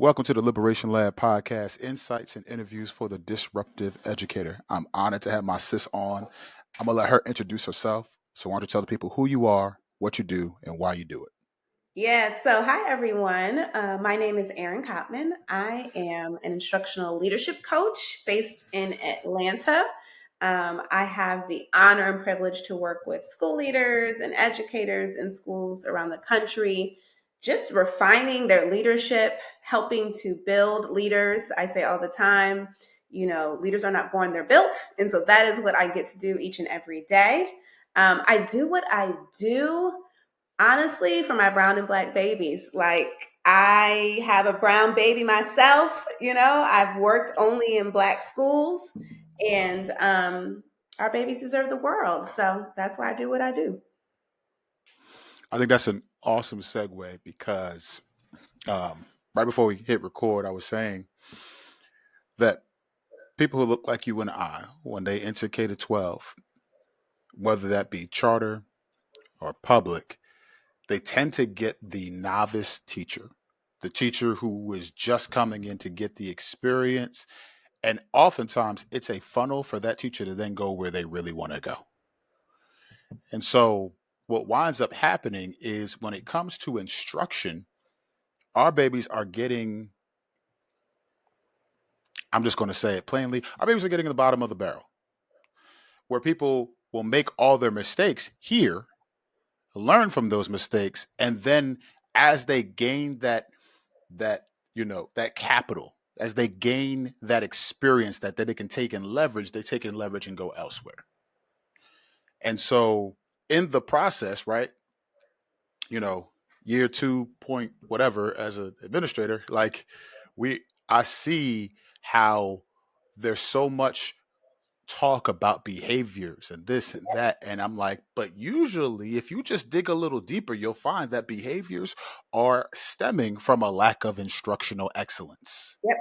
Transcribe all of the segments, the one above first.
Welcome to the Liberation Lab podcast, insights and interviews for the disruptive educator. I'm honored to have my sis on. I'm going to let her introduce herself. So why don't you tell the people who you are, what you do, and why you do it? Yes. So, hi, everyone. My name is Erinn Cottman. I am an instructional leadership coach based in Atlanta. I have the honor and privilege to work with school leaders and educators in schools around the country, just refining their leadership, helping to build leaders. I say all the time, leaders are not born, they're built. And so that is what I get to do each and every day. I do what I do honestly for my brown and black babies. Like, I have a brown baby myself. I've worked only in black schools, and our babies deserve the world, so that's why I do what I do. I think that's an awesome segue because right before we hit record, I was saying that people who look like you and I, when they enter K to 12, whether that be charter or public, they tend to get the novice teacher, the teacher who is just coming in to get the experience. And oftentimes it's a funnel for that teacher to then go where they really want to go. And so what winds up happening is when it comes to instruction, our babies are getting, I'm just going to say it plainly, our babies are getting in the bottom of the barrel where people will make all their mistakes here, learn from those mistakes, and then as they gain that capital, as they gain that experience that they can take and leverage, they take and leverage and go elsewhere. And so in the process, right, you know, year 2 point whatever as an administrator, like I see how there's so much talk about behaviors and this and that. And I'm like, but usually if you just dig a little deeper, you'll find that behaviors are stemming from a lack of instructional excellence. Yep.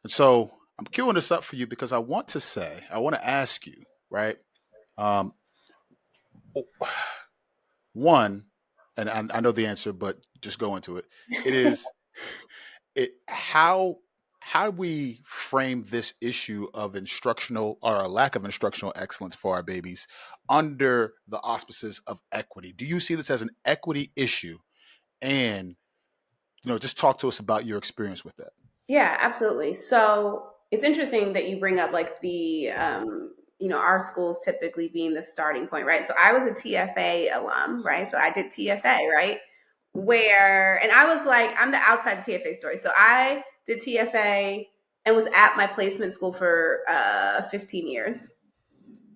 And so I'm queuing this up for you because I want to ask you, right? Um, one, and I know the answer, but just go into it. It is it how do we frame this issue of instructional or a lack of instructional excellence for our babies under the auspices of equity? Do you see this as an equity issue? And just talk to us about your experience with that. Yeah, absolutely. So it's interesting that you bring up like our schools typically being the starting point, right? So I was a TFA alum, right? So I did TFA, right? And I was like, I'm the outside TFA story. So I did TFA and was at my placement school for 15 years.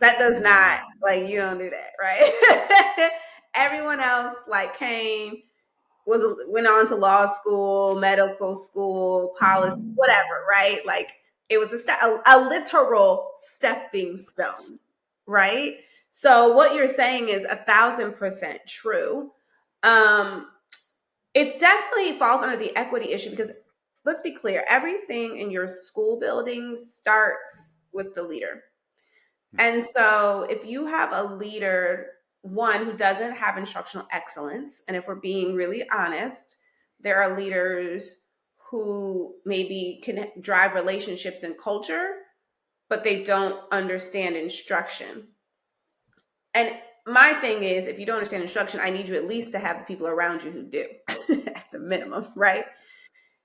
That does not, like, you don't do that, right? Everyone else like went on to law school, medical school, policy, whatever, right? Like, it was a literal stepping stone, right? So what you're saying is 1,000% true. It's definitely falls under the equity issue because let's be clear, everything in your school building starts with the leader. And so if you have a leader, one, who doesn't have instructional excellence, and if we're being really honest, there are leaders who maybe can drive relationships and culture, but they don't understand instruction. And my thing is, if you don't understand instruction, I need you at least to have the people around you who do, at the minimum, right?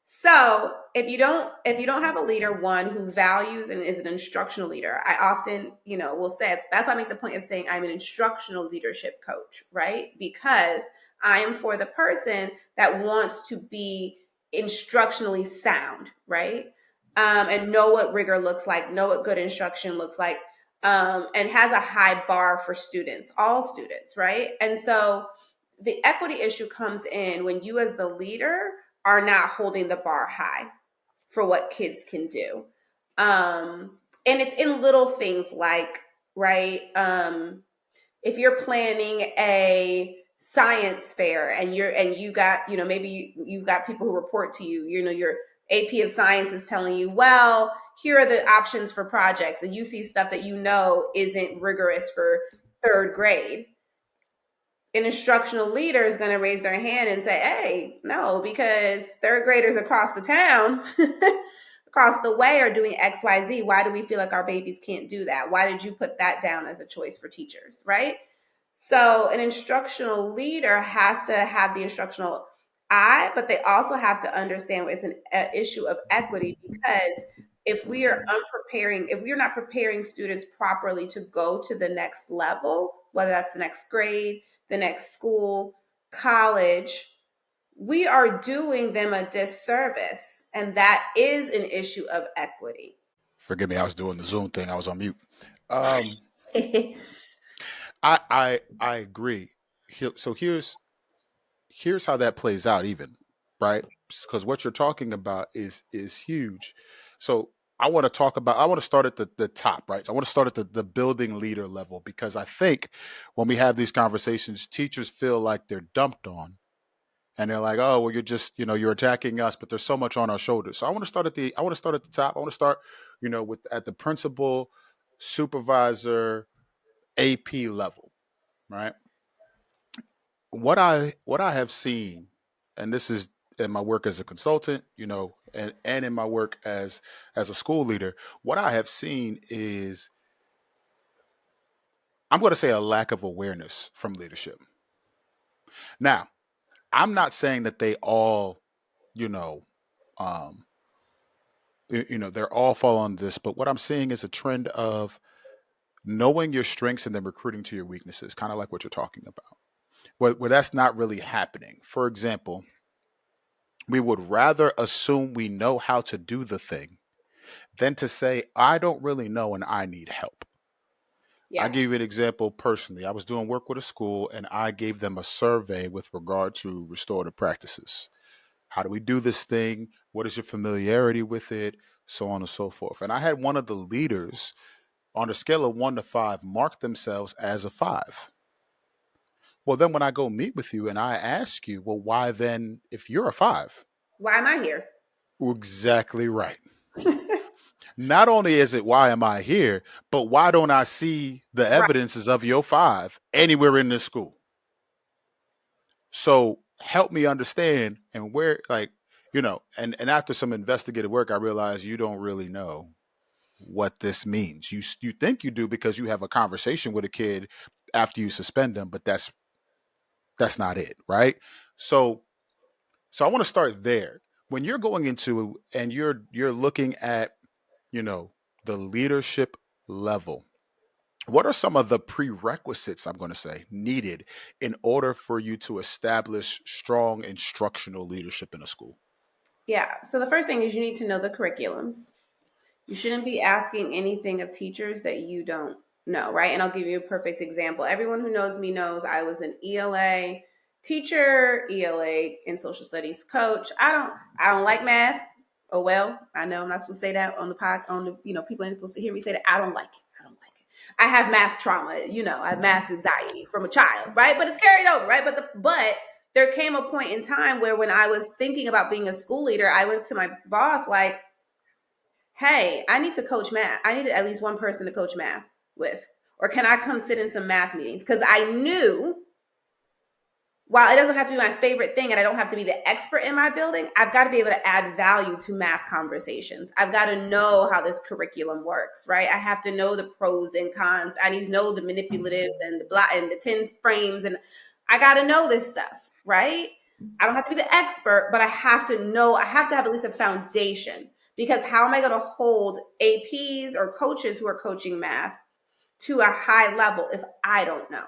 So if you don't have a leader, one, who values and is an instructional leader, I often, will say, that's why I make the point of saying I'm an instructional leadership coach, right? Because I am for the person that wants to be instructionally sound, right? And know what rigor looks like, know what good instruction looks like, and has a high bar for students, all students, right? And so the equity issue comes in when you, as the leader, are not holding the bar high for what kids can do. And it's in little things like, right, if you're planning a science fair and you got, maybe you've got people who report to you, your AP of science is telling you, well, here are the options for projects, and you see stuff that isn't rigorous for third grade. an instructional leader is going to raise their hand and say, hey, no, because third graders across the town, across the way are doing XYZ. Why do we feel like our babies can't do that? Why did you put that down as a choice for teachers, right? So an instructional leader has to have the instructional eye, but they also have to understand it's an issue of equity, because if we are unpreparing, if we are not preparing students properly to go to the next level, whether that's the next grade, the next school, college, we are doing them a disservice. And that is an issue of equity. Forgive me, I was doing the Zoom thing. I was on mute. Um, I agree. So here's how that plays out, even right, because what you're talking about is huge. So I want to start at the top, right? I want to start at the building leader level, because I think when we have these conversations, teachers feel like they're dumped on, and they're like, oh, well, you're just, you're attacking us, but there's so much on our shoulders. So I want to start at the top. I want to start, with at the principal, supervisor, AP level, right? What I have seen, and this is in my work as a consultant, and in my work as a school leader, what I have seen is, I'm going to say, a lack of awareness from leadership. Now, I'm not saying that they all, you know, um, they're all fall on this, but what I'm seeing is a trend of knowing your strengths and then recruiting to your weaknesses, kind of like what you're talking about, where that's not really happening. For example, we would rather assume we know how to do the thing than to say, I don't really know and I need help. I Yeah. give you an example personally. I was doing work with a school and I gave them a survey with regard to restorative practices. How do we do this thing? What is your familiarity with it? So on and so forth. And I had one of the leaders, on a scale of 1 to 5, mark themselves as a 5. Well, then when I go meet with you and I ask you, well, why then, if you're a 5? Why am I here? Exactly right. Not only is it why am I here, but why don't I see the Right. evidences of your 5 anywhere in this school? So help me understand, and where, like, and after some investigative work, I realized you don't really know what this means. You think you do because you have a conversation with a kid after you suspend them, but that's not it, right? So I want to start there. When you're going into and you're looking at, you know, the leadership level, what are some of the prerequisites, I'm going to say, needed in order for you to establish strong instructional leadership in a school? Yeah. So the first thing is you need to know the curriculums. You shouldn't be asking anything of teachers that you don't know, right? And I'll give you a perfect example. Everyone who knows me knows I was an ELA teacher, ELA and social studies coach. I don't like math. Oh well, I know I'm not supposed to say that on the pod, on the, people ain't supposed to hear me say that. I don't like it. I don't like it. I have math trauma, I have math anxiety from a child, right? But it's carried over, right? But there came a point in time where when I was thinking about being a school leader, I went to my boss like, hey, I need to coach math. I need at least one person to coach math with. Or can I come sit in some math meetings? Because I knew, while it doesn't have to be my favorite thing and I don't have to be the expert in my building, I've got to be able to add value to math conversations. I've got to know how this curriculum works, right? I have to know the pros and cons. I need to know the manipulatives and the blah and the tens frames. And I got to know this stuff, right? I don't have to be the expert, but I have to know, I have to have at least a foundation, because how am I going to hold APs or coaches who are coaching math to a high level if I don't know?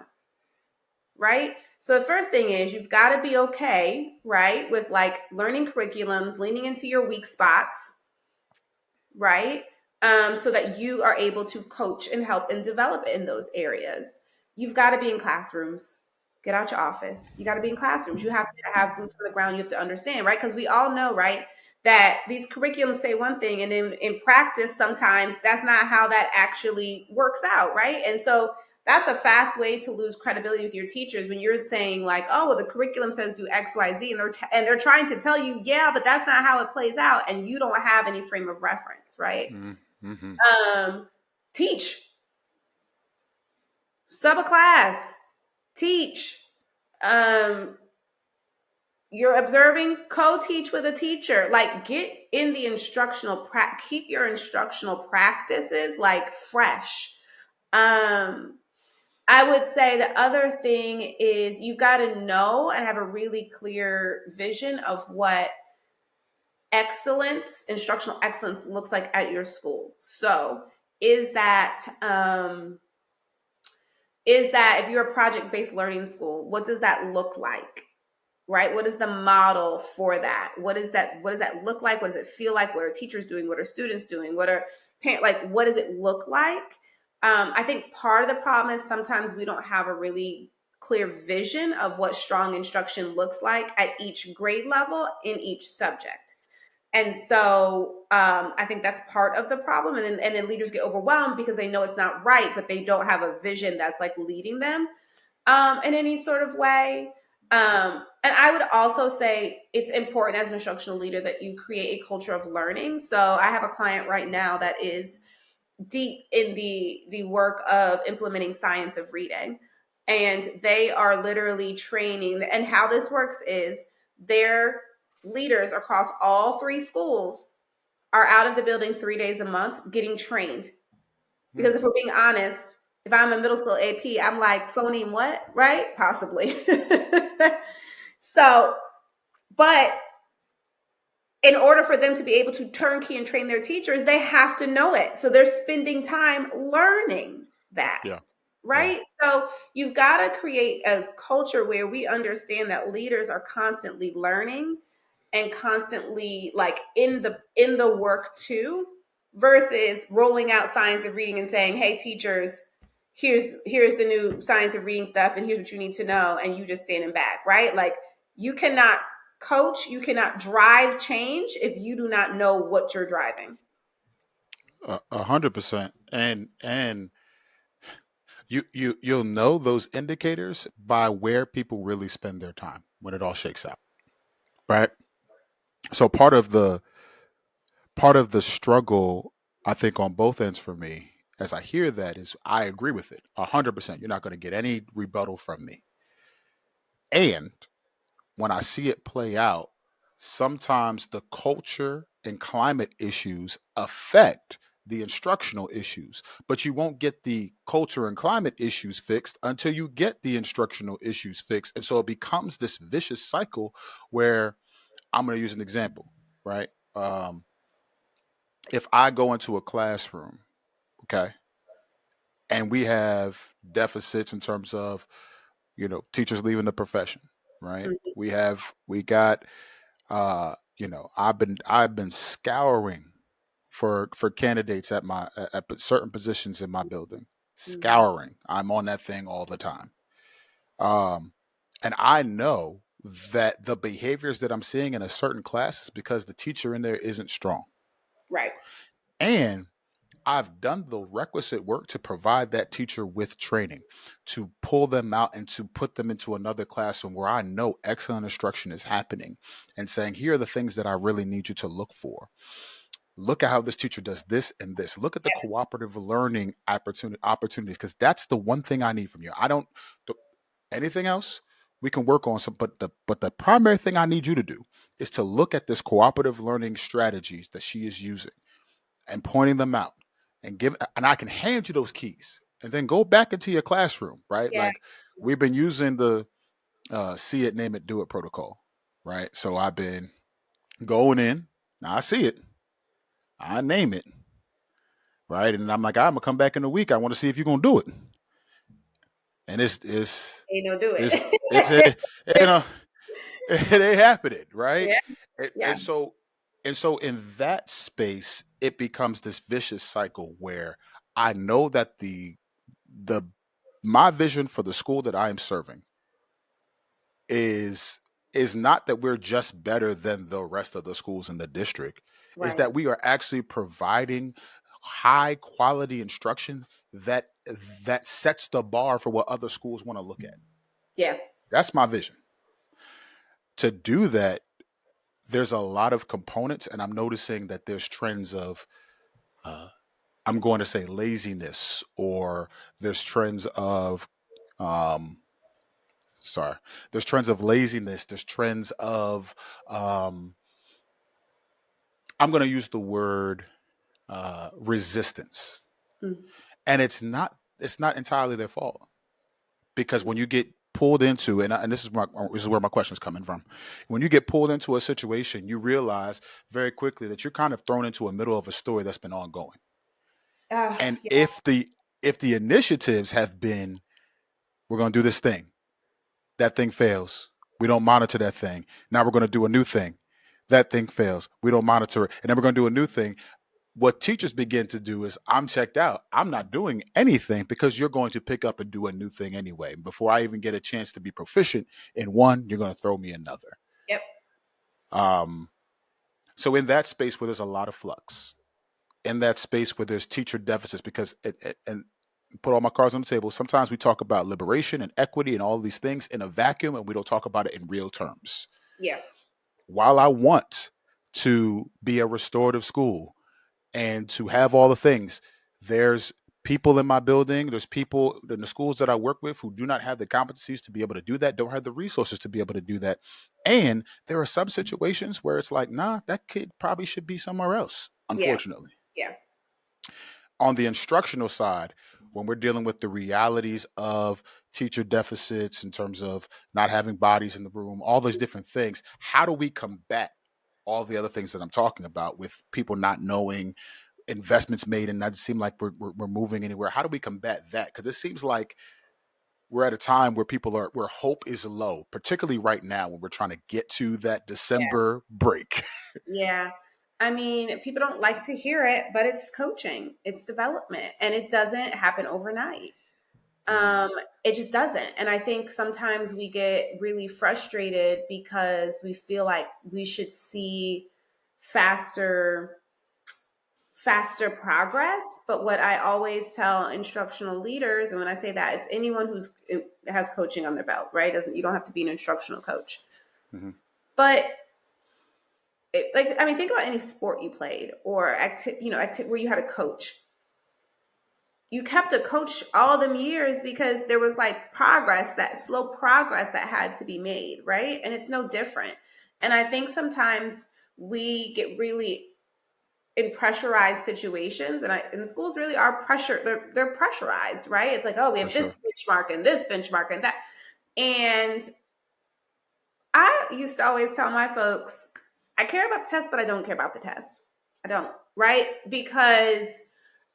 Right? So the first thing is you've got to be okay, right, with like learning curriculums, leaning into your weak spots, right? So that you are able to coach and help and develop in those areas. You've got to be in classrooms. Get out your office. You got to be in classrooms. You have to have boots on the ground. You have to understand, right? Because we all know, right, that these curriculums say one thing, and then in practice, sometimes that's not how that actually works out, right? And so that's a fast way to lose credibility with your teachers when you're saying like, oh, well, the curriculum says do X, Y, Z, and they're trying to tell you, yeah, but that's not how it plays out, and you don't have any frame of reference, right? Mm-hmm. Um, teach, sub a class, teach. Um, you're observing, co-teach with a teacher. Like, get in the keep your instructional practices like fresh. Um, I would say the other thing is you've got to know and have a really clear vision of what instructional excellence looks like at your school. So, is that if you're a project-based learning school, what does that look like? Right? What is the model for that? What does that look like? What does it feel like? What are teachers doing? What are students doing? What are parents like? What does it look like? I think part of the problem is sometimes we don't have a really clear vision of what strong instruction looks like at each grade level in each subject. And so I think that's part of the problem. And then leaders get overwhelmed because they know it's not right, but they don't have a vision that's like leading them in any sort of way. And I would also say it's important as an instructional leader that you create a culture of learning. So I have a client right now that is deep in the work of implementing science of reading, and they are literally training. And how this works is their leaders across all three schools are out of the building 3 days a month getting trained. Hmm. Because if we're being honest, if I'm a middle school AP, I'm like phoneme what, right? Possibly. So, but in order for them to be able to turnkey and train their teachers, they have to know it. So they're spending time learning that, Yeah. Yeah. right? So you've got to create a culture where we understand that leaders are constantly learning and constantly like in the work too, versus rolling out science of reading and saying, hey teachers, here's the new science of reading stuff and here's what you need to know, and you just standing back, right? Like, you cannot coach, you cannot drive change if you do not know what you're driving. 100%. And you'll know those indicators by where people really spend their time when it all shakes out, right? So part of the struggle, I think, on both ends for me, as I hear that, is I agree with it 100%. You're not going to get any rebuttal from me. And when I see it play out, sometimes the culture and climate issues affect the instructional issues, but you won't get the culture and climate issues fixed until you get the instructional issues fixed. And so it becomes this vicious cycle where I'm going to use an example, right? If I go into a classroom, okay, and we have deficits in terms of, teachers leaving the profession, right? Mhm. We got I've been scouring for candidates at certain positions in my building. Mhm. Scouring. I'm on that thing all the time. Um, and I know that the behaviors that I'm seeing in a certain class is because the teacher in there isn't strong. Right. And I've done the requisite work to provide that teacher with training, to pull them out and to put them into another classroom where I know excellent instruction is happening, and saying, here are the things that I really need you to look for. Look at how this teacher does this and this. Look at the cooperative learning opportunities, because that's the one thing I need from you. I don't anything else we can work on some, but the primary thing I need you to do is to look at this cooperative learning strategies that she is using and pointing them out, and I can hand you those keys and then go back into your classroom, right? Yeah. Like, we've been using the see it, name it, do it protocol, right? So I've been going in. Now I see it, I name it, right, and I'm like, I'm gonna come back in a week. I want to see if you're gonna do it, and Ain't no do it's it. you know it ain't happening, right? Yeah. And, Yeah. and so and so in that space, it becomes this vicious cycle where I know that the my vision for the school that I am serving is is not that we're just better than the rest of the schools in the district, is Right. that we are actually providing high quality instruction that sets the bar for what other schools want to look at. Yeah. That's my vision. To do that, there's a lot of components, and I'm noticing that there's trends of uh, I'm going to say laziness, or there's trends of um, sorry, there's trends of laziness, there's trends of um, I'm going to use the word resistance, Mm. and it's not entirely their fault, because when you get pulled into, and this is where my question is coming from, when you get pulled into a situation, you realize very quickly that you're kind of thrown into a middle of a story that's been ongoing. And Yeah, if the initiatives have been, we're going to do this thing, that thing fails, we don't monitor that thing, now we're going to do a new thing, that thing fails, we don't monitor it, and then we're going to do a new thing. What teachers begin to do is, I'm checked out, I'm not doing anything, because you're going to pick up and do a new thing anyway. Before I even get a chance to be proficient in one, you're going to throw me another. yep, um, so in that space where there's a lot of flux, in that space where there's teacher deficits, because and put all my cards on the table, sometimes we talk about liberation and equity and all these things in a vacuum, and we don't talk about it in real terms. yeah, While I want to be a restorative school and to have all the things, there's people in my building, there's people in the schools that I work with who do not have the competencies to be able to do that, don't have the resources to be able to do that. And there are some situations where it's like, nah, that kid probably should be somewhere else, yeah, unfortunately. yeah, On the instructional side, when we're dealing with the realities of teacher deficits in terms of not having bodies in the room, all those different things, how do we combat all the other things that I'm talking about, with people not knowing, investments made and not seem like we're moving anywhere? How do we combat that? Because it seems like we're at a time where where hope is low, particularly right now when we're trying to get to that yeah, December break. yeah. I mean, people don't like to hear it, but it's coaching, it's development, and it doesn't happen overnight. Mm, Um, it just doesn't. And I think sometimes we get really frustrated because we feel like we should see faster faster progress. But what I always tell instructional leaders, and when I say that, is anyone who's has coaching on their belt, right? Doesn't You don't have to be an instructional coach, mhm, but like, I mean, think about any sport you played or where you had a coach. You kept a coach all them years because there was like progress, that slow progress that had to be made, right? And it's no different. And I think sometimes we get really in pressurized situations, and schools really are pressure. They're pressurized, right? It's like, oh, we for have this sure. benchmark and this benchmark and that. And I used to always tell my folks, I care about the test, but I don't care about the test. I don't, right? Because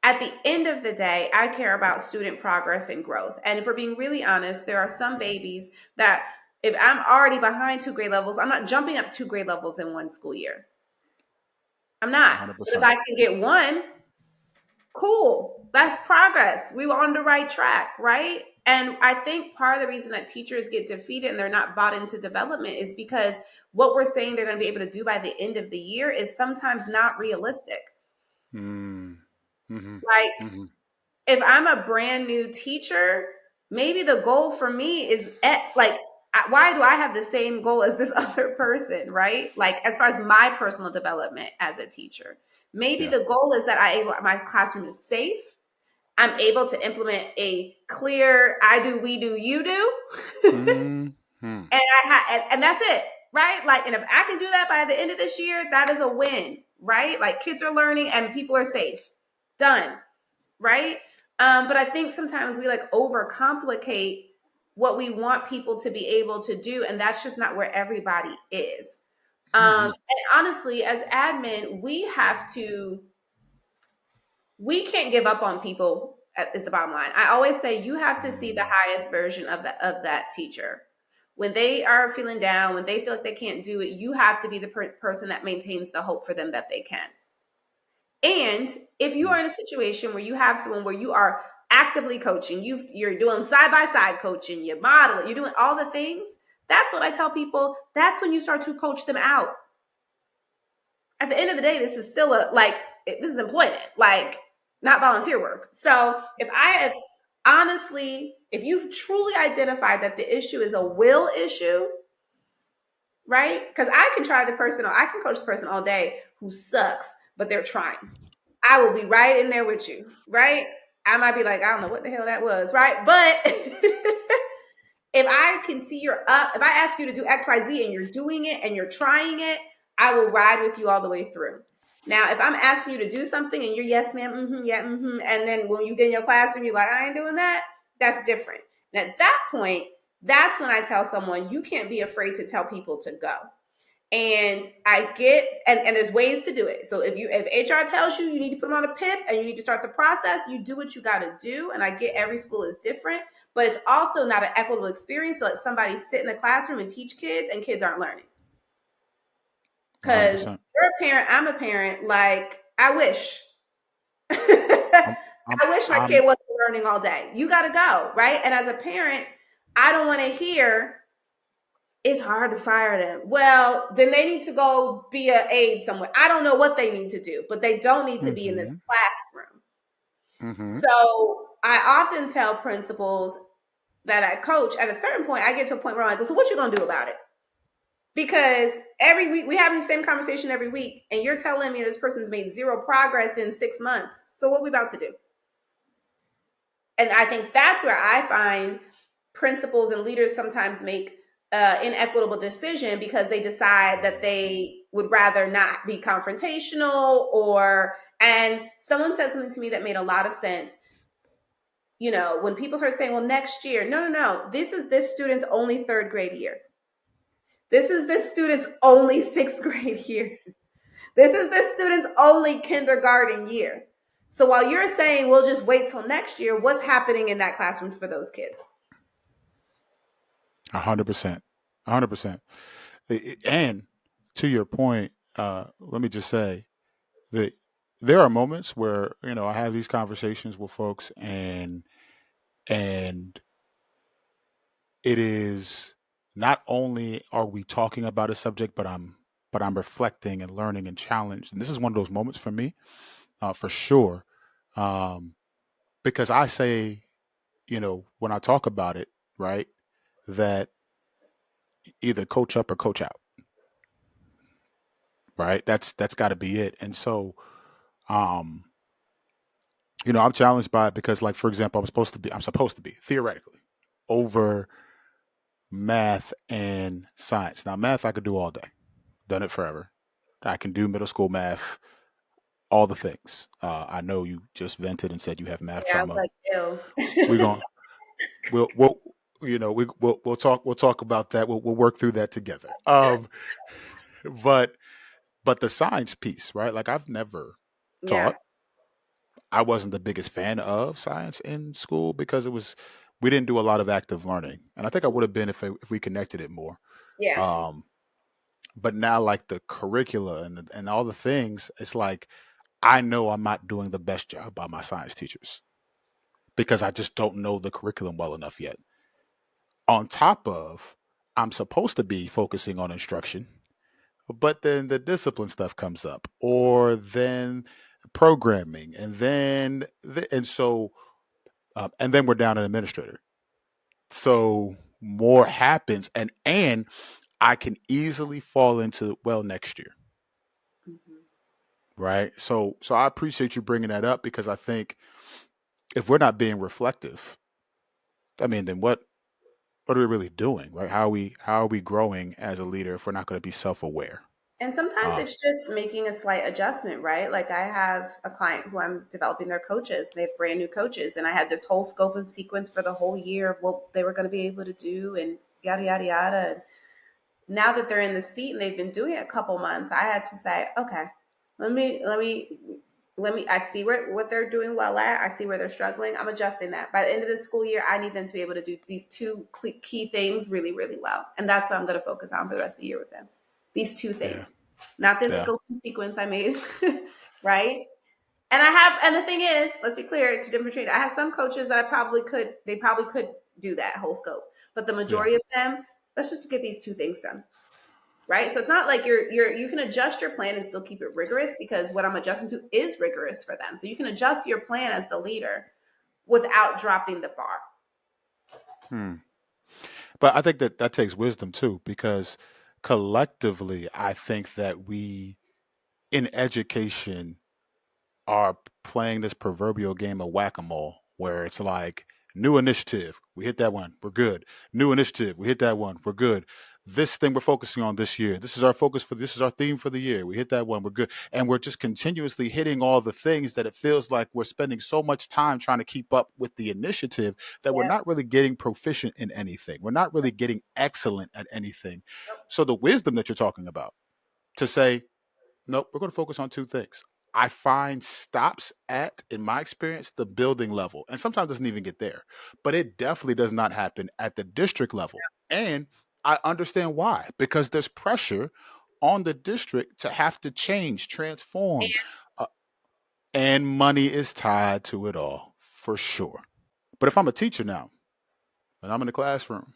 at the end of the day, I care about student progress and growth. And if we're being really honest, there are some babies that, if I'm already behind 2 grade levels, I'm not jumping up 2 grade levels in one school year. I'm not. But if 100%. I can get one, cool. That's progress. We were on the right track, right? And I think part of the reason that teachers get defeated and they're not bought into development is because what we're saying they're going to be able to do by the end of the year is sometimes not realistic. Mm, hmm. Like, Hmm. if I'm a brand new teacher, maybe the goal for me is why do I have the same goal as this other person, right? Like, as far as my personal development as a teacher, maybe Yeah. the goal is that my classroom is safe. I'm able to implement a clear I do, we do, you do. Hmm. And that's it, right? Like, and if I can do that by the end of this year, that is a win, right? Like, kids are learning and people are safe. Done, right? But I think sometimes we like overcomplicate what we want people to be able to do, and that's just not where everybody is. Hmm. And honestly, as admin, we can't give up on people. Is the bottom line. I always say you have to see the Mm. highest version of that teacher. When they are feeling down, when they feel like they can't do it, you have to be the person that maintains the hope for them that they can. And if you are Mm. in a situation where you have someone where you are actively coaching, you're doing side by side coaching, you're modeling, you're doing all the things. That's what I tell people. That's when you start to coach them out. At the end of the day, this is still this is employment, like, not volunteer work. So if you've truly identified that the issue is a will issue, right? Because I can coach the person all day who sucks, but they're trying. I will be right in there with you, right? I might be like, I don't know what the hell that was, right? But If I can see you're up, if I ask you to do XYZ and you're doing it and you're trying it, I will ride with you all the way through. Now, if I'm asking you to do something and you're yes, ma'am, yeah, and then when you get in your classroom, you're like, I ain't doing that, that's different. And at that point, that's when I tell someone you can't be afraid to tell people to go. And I get, and there's ways to do it. So if HR tells you you need to put them on a PIP and you need to start the process, you do what you got to do. And I get every school is different, but it's also not an equitable experience to let somebody sit in a classroom and teach kids and kids aren't learning. Because 100%. you're a parent, I'm a parent. Like, I wish. I'm, I'm, I wish my I'm, kid wasn't learning all day. You got to go, right? And as a parent, I don't want to hear it's hard to fire them. Well, then they need to go be an aide somewhere. I don't know what they need to do, but they don't need to be in this hmm classroom. hmm So I often tell principals that I coach at a certain point, I get to a point where I'm like, so what you gonna do about it? Because every week we have the same conversation every week, and you're telling me this person's made zero progress in 6 months. So what we about to do? And I think that's where I find principals and leaders sometimes make inequitable decision because they decide that they would rather not be confrontational or and someone said something to me that made a lot of sense. You know, when people start saying, well, next year, no, this is this student's only third grade year. This is this student's only sixth grade year. This is this student's only kindergarten year. So while you're saying we'll just wait till next year, what's happening in that classroom for those kids? 100%. 100%. And to your point, let me just say that there are moments where, I have these conversations with folks and it is not only are we talking about a subject, but I'm reflecting and learning and challenged. And this is one of those moments for me, for sure. Um, because I say, when I talk about it, right, that either coach up or coach out, right? That's got to be it. And so, um, I'm challenged by it because, like, for example, I'm supposed to be theoretically over math and science. Now, math I could do all day, done it forever. I can do middle school math, all the things. I know you just vented and said you have math Yeah, I was trauma. like, We're ew. going we'll we'll talk about that. We'll work through that together. But the science piece, right? Like, I've never Yeah, taught. I wasn't the biggest fan of science in school because we didn't do a lot of active learning, and I think I would have been if we connected it more. yeah. Um, but now, like, the curricula and all the things, it's like I know I'm not doing the best job by my science teachers because I just don't know the curriculum well enough yet. On top of, I'm supposed to be focusing on instruction, but then the discipline stuff comes up, or then programming, and then we're down an administrator. So more happens, and I can easily fall into, well, next year, Mhm. right? So I appreciate you bringing that up because I think if we're not being reflective, I mean, then what are we really doing, right? How are we growing as a leader if we're not going to be self aware? And sometimes Uh, it's just making a slight adjustment, right? Like I have a client who I'm developing their coaches. They have brand new coaches, and I had this whole scope and sequence for the whole year of what they were going to be able to do, and yada yada yada. Now that they're in the seat and they've been doing it a couple months, I had to say, okay, let me I see what they're doing well at. I see where they're struggling. I'm adjusting that. By the end of this school year, I need them to be able to do these two key things really, really well. And that's what I'm going to focus on for the rest of the year with them. These two yeah, things. Not this yeah, scope and sequence I made, right? And the thing is, let's be clear to differentiate. I have some coaches that they probably could do that whole scope. But the yeah. majority of them, let's just get these two things done, right? So it's not like you can adjust your plan and still keep it rigorous because what I'm adjusting to is rigorous for them. So you can adjust your plan as the leader without dropping the bar. Hmm. But I think that takes wisdom too, because collectively, I think that we in education are playing this proverbial game of whack a mole, where it's like new initiative. We hit that one. We're good. New initiative. We hit that one. We're good. This thing we're focusing on this year. This is our focus for this is our theme for the year. We hit that one. We're good. And we're just continuously hitting all the things that it feels like we're spending so much time trying to keep up with the initiative that we're Yeah. not really getting proficient in anything. We're not really getting excellent at anything. So the wisdom that you're talking about to say, nope, we're going to focus on two things. I find stops at, in my experience, the building level. And sometimes it doesn't even get there. But it definitely does not happen at the district level. And I understand why. Because there's pressure on the district to have to change, transform. Uh, and money is tied to it all, for sure. But if I'm a teacher now, and I'm in the classroom,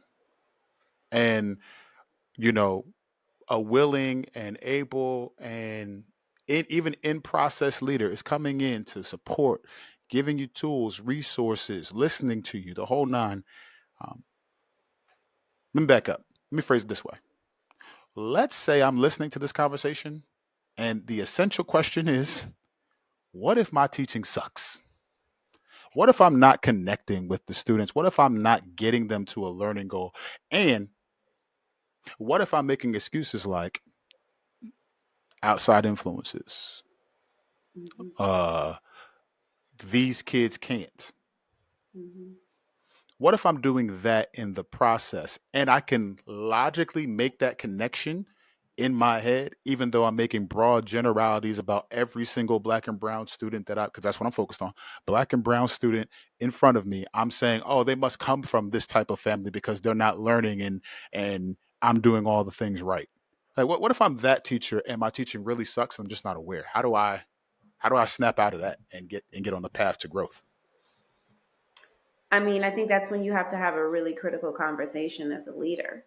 and, you know, a willing and able and even in process leader is coming in to support, giving you tools, resources, listening to you, the whole nine. Um, Let me back up. Let me phrase it this way. Let's say I'm listening to this conversation, and the essential question is, what if my teaching sucks? What if I'm not connecting with the students? What if I'm not getting them to a learning goal? And what if I'm making excuses like outside influences? Mhm. Uh, these kids can't. Mhm. What if I'm doing that in the process and I can logically make that connection in my head, even though I'm making broad generalities about every single black and brown student that because that's what I'm focused on, black and brown student in front of me. I'm saying, oh, they must come from this type of family because they're not learning and I'm doing all the things right. Like, what if I'm that teacher and my teaching really sucks and I'm just not aware? How do I snap out of that and get on the path to growth? I mean, I think that's when you have to have a really critical conversation as a leader.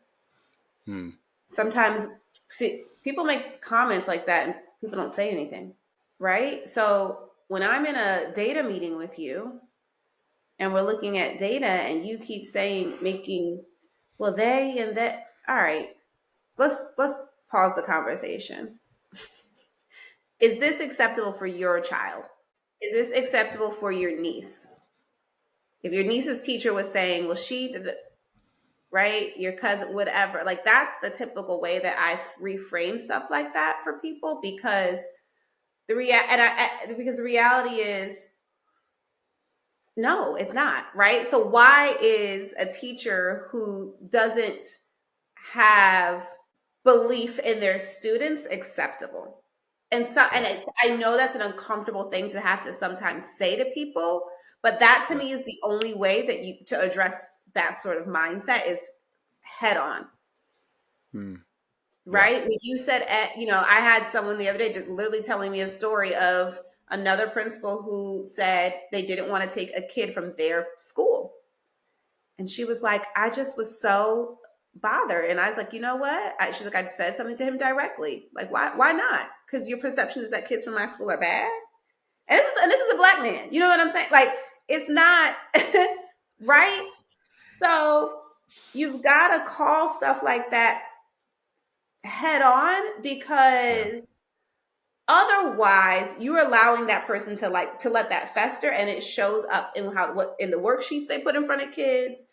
Hmm. Sometimes, see, people make comments like that and people don't say anything, right? So when I'm in a data meeting with you and we're looking at data and you keep saying, making, well, they and that, all right, let's pause the conversation. Is this acceptable for your child? Is this acceptable for your niece? If your niece's teacher was saying, well, she did, right, your cousin, whatever, like that's the typical way that I reframe stuff like that for people because because the reality is no, it's not, right? So why is a teacher who doesn't have belief in their students acceptable? And so, and Yeah. it's, I know that's an uncomfortable thing to have to sometimes say to people, but that to Yeah. me is the only way that you to address that sort of mindset is head on. Hmm. Yeah. Right? When you said, I had someone the other day just literally telling me a story of another principal who said they didn't want to take a kid from their school. And she was like, I just was so bothered. And I was like, you know what? She's like, I said something to him directly. Like, why not? Because your perception is that kids from my school are bad. And this is a black man. You know what I'm saying? Like, it's not right. So you've got to call stuff like that head on Yeah. because otherwise you're allowing that person to let that fester and it shows up in how what in the worksheets they put in front of kids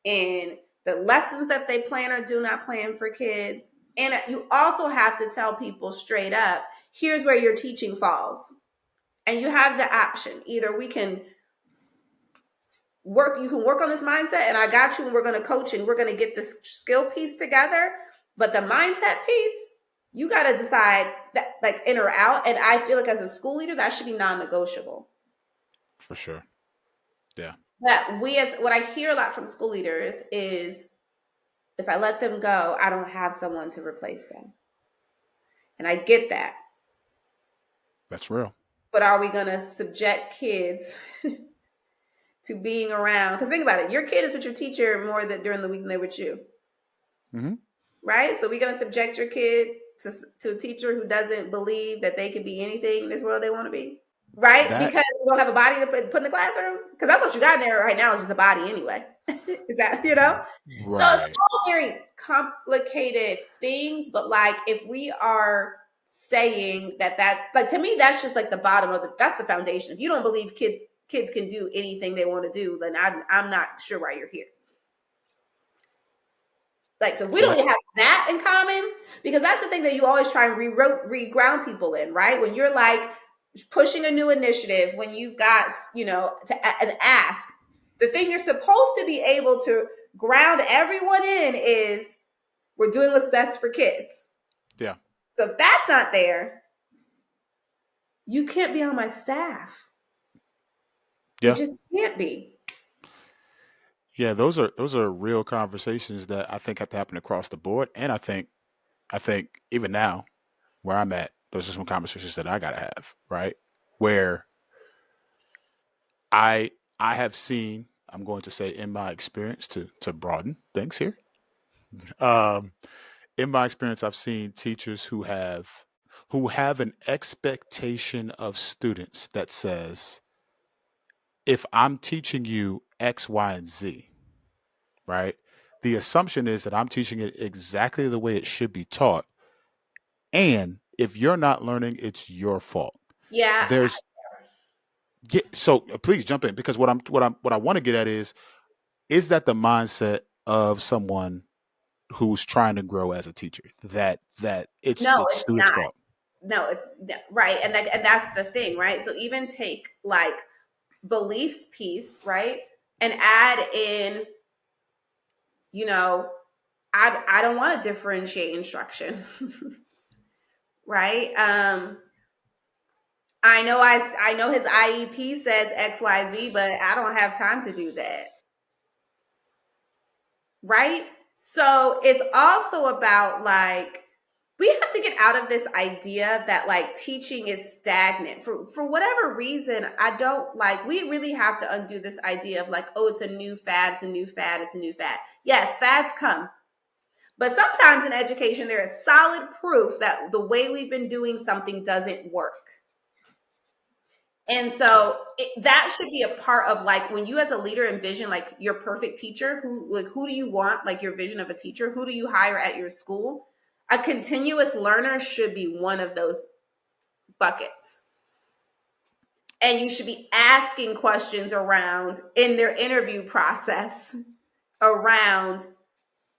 in the lessons that they plan or do not plan for kids. And you also have to tell people straight up, here's where your teaching falls. And you have the option. Either we can you can work on this mindset and I got you and we're going to coach and we're going to get this skill piece together. But the mindset piece, you got to decide that like in or out. And I feel like as a school leader, that should be non-negotiable. For sure. Yeah. That what I hear a lot from school leaders is if I let them go, I don't have someone to replace them. And I get that. That's real. But are we going to subject kids to being around? Because think about it, your kid is with your teacher more than during the week than they're with you. Hmm. Right? So we're going to subject your kid to a teacher who doesn't believe that they can be anything in this world they want to be. Right? That Because you don't have a body to put in the classroom. Because that's what you got in there right now is just a body anyway. Is that, So it's right. all very complicated things. But like if we are saying that like to me, that's just like the bottom of that's the foundation. If you don't believe kids can do anything they want to do, then I'm not sure why you're here. Like, so if we So don't that, have that in common, because that's the thing that you always try and re-ground people in, right? When you're like pushing a new initiative, when you've got, an ask, the thing you're supposed to be able to ground everyone in is we're doing what's best for kids. yeah, So if that's not there, you can't be on my staff. You yeah, just can't be. yeah. Those are real conversations that I think have to happen across the board. And I think even now where I'm at, those are some conversations that I gotta have, right? Where I I have seen, I'm going to say in my experience to broaden things here. Um, in my experience, I've seen teachers who have an expectation of students that says, if I'm teaching you X, Y, and Z, right? The assumption is that I'm teaching it exactly the way it should be taught. And if you're not learning, it's your fault. Yeah. There's so please jump in, because what I want to get at is that the mindset of someone who's trying to grow as a teacher, that it's No, it's it's students' not. fault. No, it's right. And that's the thing, right? So even take like beliefs piece, right? And add in, you know, I don't want to differentiate instruction, right? I know his IEP says XYZ, but I don't have time to do that, right? So it's also about like we have to get out of this idea that like teaching is stagnant for whatever reason. I don't like we really have to undo this idea of like, oh, it's a new fad, it's a new fad, it's a new fad. Yes, fads come. But sometimes in education, there is solid proof that the way we've been doing something doesn't work. And Yeah, so that should be a part of like when you as a leader envision like your perfect teacher, who do you want, like your vision of a teacher, who do you hire at your school? A continuous learner should be one of those buckets. And you should be asking questions around in their interview process around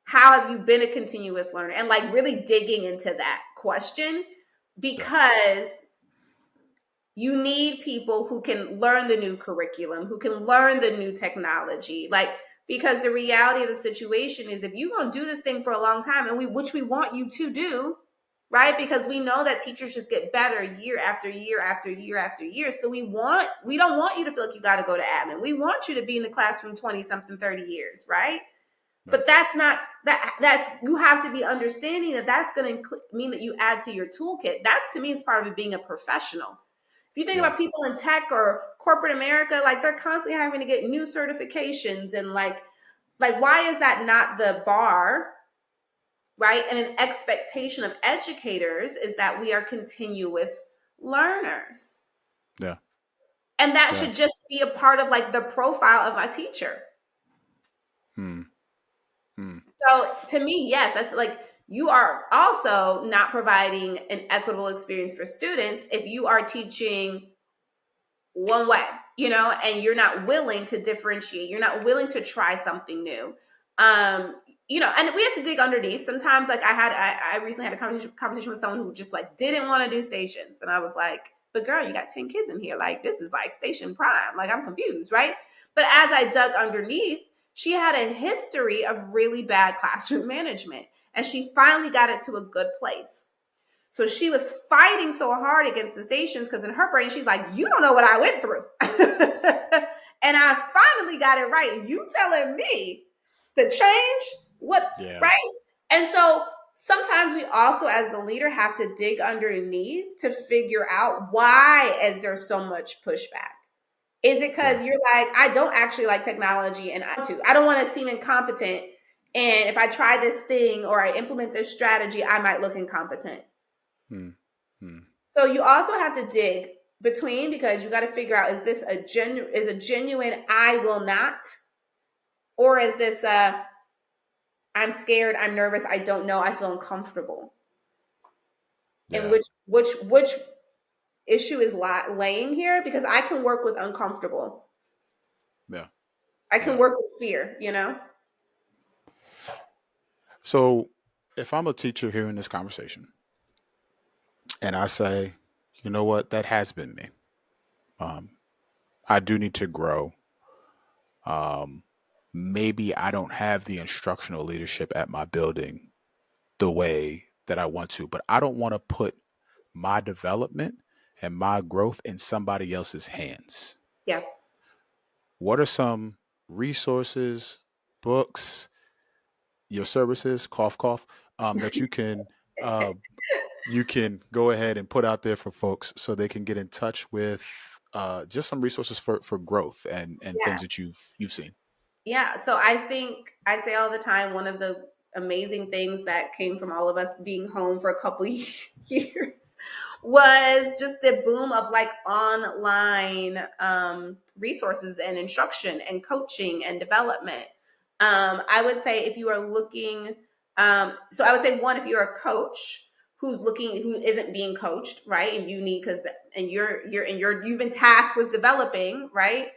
how have you been a continuous learner and like really digging into that question yeah, because you need people who can learn the new curriculum, who can learn the new technology. Like, because the reality of the situation is if you're going to do this thing for a long time, and which we want you to do, right? Because we know that teachers just get better year after year after year after year. So we don't want you to feel like you got to go to admin. We want you to be in the classroom 20 something, 30 years, right? yeah, But that's not that's you have to be understanding that that's going to mean that you add to your toolkit. That to me is part of it being a professional. If you think yeah, about people in tech or corporate America, like they're constantly having to get new certifications and like why is that not the bar, right? And an expectation of educators is that we are continuous learners. yeah, And that yeah. should just be a part of like the profile of my teacher. Hmm. Hmm. So to me, yes, that's like you are also not providing an equitable experience for students if you are teaching one way, and you're not willing to differentiate. You're not willing to try something new. Um, and we have to dig underneath. Sometimes, like I recently had a conversation with someone who just like didn't want to do stations, and I was like, "But girl, you got 10 kids in here. Like this is like station prime. Like I'm confused, right?" But as I dug underneath, she had a history of really bad classroom management, and she finally got it to a good place. So she was fighting so hard against the stations because in her brain, she's like, you don't know what I went through. And I finally got it right. And you telling me to change what, Yeah, right? And so sometimes we also, as the leader, have to dig underneath to figure out why is there so much pushback? Is it yeah. because you're like, I don't actually like technology and I don't want to seem incompetent. And if I try this thing or I implement this strategy, I might look incompetent. Hmm. Hmm. So you also have to dig between because you got to figure out is this a genuine I will not, or is this a I'm scared, I'm nervous, I don't know, I feel uncomfortable. And Yeah, which issue is laying here because I can work with uncomfortable. yeah, I can yeah. work with fear. So if I'm a teacher hearing this conversation and I say, you know what, that has been me. Um, I do need to grow. Um, Maybe I don't have the instructional leadership at my building the way that I want to, but I don't want to put my development and my growth in somebody else's hands. Yeah. What are some resources, books, your services, cough cough, that uh, you can go ahead and put out there for folks so they can get in touch with just some resources for growth and Yeah. things that you've seen. Yeah. So I think I say all the time, one of the amazing things that came from all of us being home for a couple years was just the boom of like online resources and instruction and coaching and development. I would say if you are looking, so I would say one, if you're a coach who's looking, who isn't being coached, right? And you need, and you've been tasked with developing, right?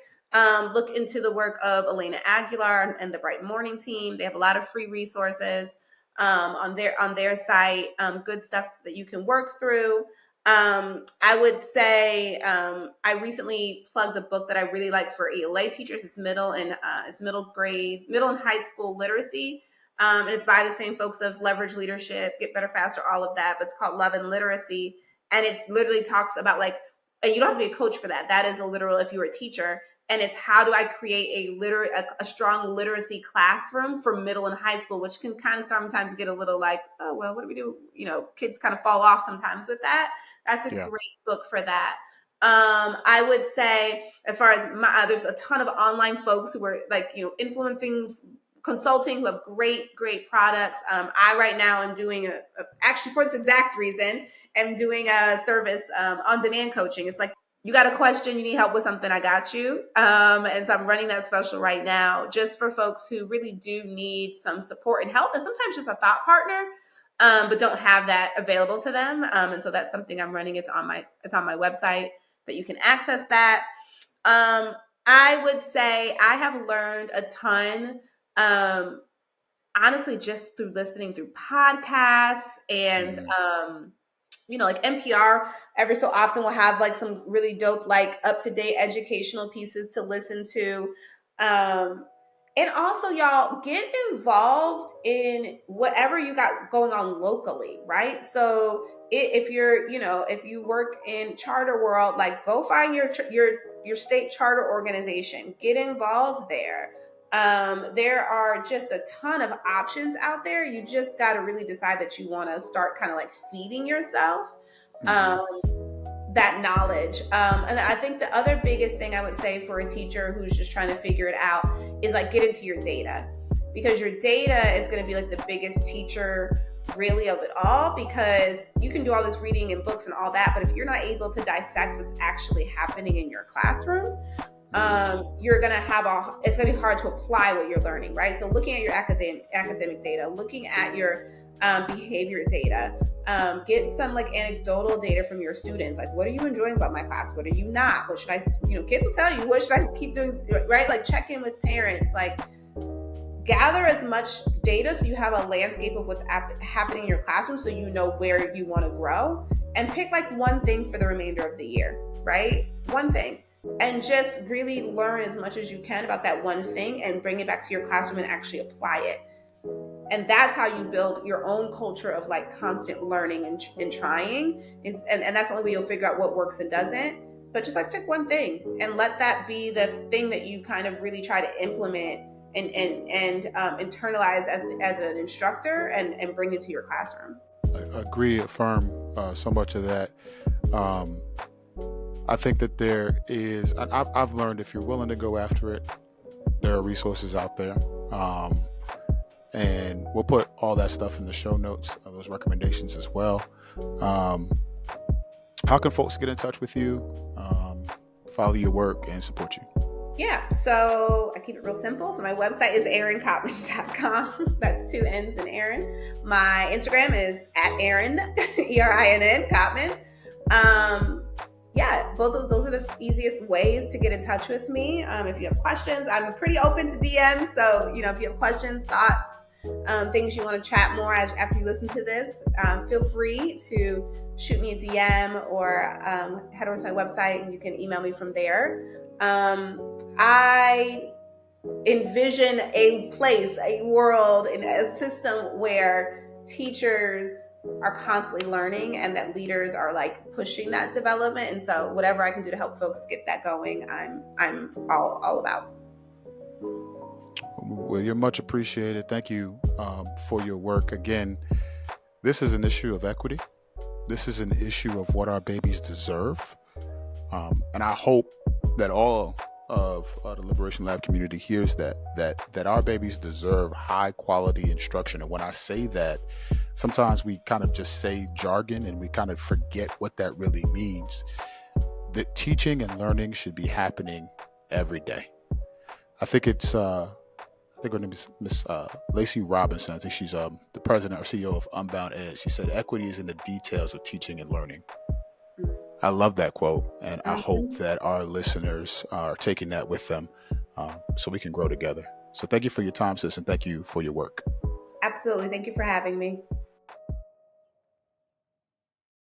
Look into the work of Elena Aguilar and the Bright Morning team. They have a lot of free resources on their site. Good stuff that you can work through. I would say I recently plugged a book that I really like for ELA teachers. It's middle grade, middle and high school literacy. And it's by the same folks of Leverage Leadership, Get Better Faster, all of that. But it's called Love and Literacy, and it literally talks about like, and you don't have to be a coach for that. That is a literal, if you were a teacher, and it's how do I create a strong literacy classroom for middle and high school, which can kind of sometimes get a little like, oh well, what do we do? You know, kids kind of fall off sometimes with that. That's a Yeah. great book for that. I would say, as far as there's a ton of online folks who are like, influencing, consulting, who have great products. I right now am doing actually for this exact reason, am doing a service on demand coaching. It's like, you got a question, you need help with something, I got you. And so I'm running that special right now just for folks who really do need some support and help, and sometimes just a thought partner, but don't have that available to them. And so that's something I'm running. It's on my website that you can access that. I would say I have learned a ton, honestly, just through listening through podcasts and Hmm. like NPR every so often will have like some really dope, like up to date educational pieces to listen to. Um, and also, y'all get involved in whatever you got going on locally, right? So if you're, if you work in charter world, like go find your state charter organization, get involved there. There are just a ton of options out there. You just got to really decide that you want to start kind of like feeding yourself Hmm. um, that knowledge. And I think the other biggest thing I would say for a teacher who's just trying to figure it out is like get into your data, because your data is going to be like the biggest teacher really of it all, because you can do all this reading and books and all that, but if you're not able to dissect what's actually happening in your classroom, Hmm. you're gonna have it's gonna be hard to apply what you're learning, right? So looking at your academic data, looking at your behavior data, get some like anecdotal data from your students, like what are you enjoying about my class, what are you not, what should I, kids will tell you, what should I keep doing, right? Like check in with parents, like gather as much data so you have a landscape of what's happening in your classroom, so you know where you want to grow, and pick like one thing for the remainder of the year, right? One thing, and just really learn as much as you can about that one thing and bring it back to your classroom and actually apply it. And that's how you build your own culture of like constant learning and trying and that's the only way you'll figure out what works and doesn't. But just like pick one thing and let that be the thing that you kind of really try to implement and internalize as an instructor and bring it to your classroom. Agree, affirm so much of that. Um, I think that there is, I've learned if you're willing to go after it, there are resources out there. Um, and we'll put all that stuff in the show notes, those recommendations as well. Um, how can folks get in touch with you, follow your work, and support you? Yeah, so I keep it real simple. So my website is erincottman.com. That's two N's in Erinn. My Instagram is at Erinn, Erinn Cottman. Um, yeah, both of those are the easiest ways to get in touch with me. If you have questions, I'm pretty open to DMs. So, if you have questions, thoughts, things you want to chat more after you listen to this, feel free to shoot me a DM or head over to my website and you can email me from there. I envision a place, a world, and a system where teachers are constantly learning and that leaders are like pushing that development. And so whatever I can do to help folks get that going, I'm all about. Well, you're much appreciated. Thank you for your work. Again, this is an issue of equity. This is an issue of what our babies deserve. And I hope that all of the Liberation Lab community hears that our babies deserve high quality instruction. And when I say that, sometimes we kind of just say jargon and we kind of forget what that really means. That teaching and learning should be happening every day. I think her name is Miss Lacey Robinson. I think she's the president or CEO of Unbound Ed. She said, "Equity is in the details of teaching and learning." I love that quote, and I hope that our listeners are taking that with them so we can grow together. So thank you for your time, sis, and thank you for your work. Absolutely. Thank you for having me.